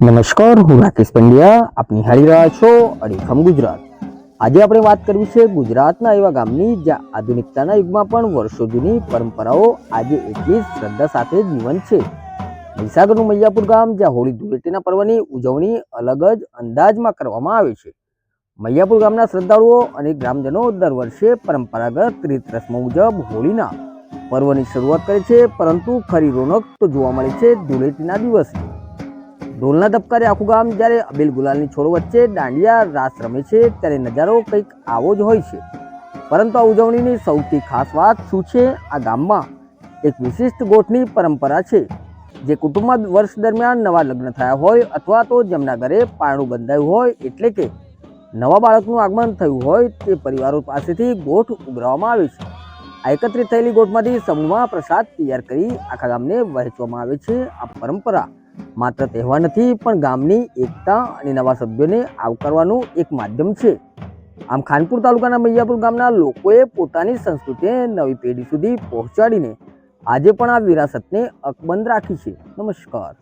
નમસ્કાર, હું રાકેશ પંડ્યા. આપ નિહાળી રહ્યા છો અડીખમ ગુજરાત. આજે આપણે વાત કરવી છે ગુજરાતના એવા ગામની જ્યાં આધુનિકતાના યુગમાં પણ વર્ષો જૂની પરંપરાઓ આજે એટલી જ શ્રદ્ધા સાથે જીવંત છે. મહીસાગરનું મૈયાપુર ગામ, જ્યાં હોળી ધૂળેટીના પર્વની ઉજવણી અલગ જ અંદાજમાં કરવામાં આવે છે. મૈયાપુર ગામના શ્રદ્ધાળુઓ અને ગ્રામજનો દર વર્ષે પરંપરાગત રીત રસમો મુજબ હોળીના પર્વની શરૂઆત કરે છે, પરંતુ ખરી રોનક તો જોવા મળે છે ધૂળેટીના દિવસે. ઢોલના ધબકારે આખું ગામ જ્યારે અબીલ ગુલાલની છોડ વચ્ચે દાંડિયા રાસ રમે છે, ત્યારે નજારો કંઈક આવો જ હોય છે. પરંતુ આ ઉજવણીની સૌથી ખાસ વાત શું છે? આ ગામમાં એક વિશિષ્ટ ગોઠની પરંપરા છે. જે કુટુંબમાં વર્ષ દરમિયાન નવા લગ્ન થયા હોય અથવા તો જેમના ઘરે પારણું બંધાયું હોય, એટલે કે નવા બાળકનું આગમન થયું હોય, તે પરિવારો પાસેથી ગોઠ ઉઘરાવવામાં આવે છે. આ એકત્રિત થયેલી ગોઠમાંથી સમૂહમાં પ્રસાદ તૈયાર કરી આખા ગામને વહેંચવામાં આવે છે. આ પરંપરા માત્ર તહેવાર નથી, પણ ગામની એકતા અને નવા સભ્યોને આવકારવાનું એક માધ્યમ છે. આમ ખાનપુર તાલુકાના મૈયાપુર ગામના લોકોએ પોતાની સંસ્કૃતિને નવી પેઢી સુધી પહોંચાડીને આજે પણ આ વિરાસતને અકબંધ રાખી છે. નમસ્કાર.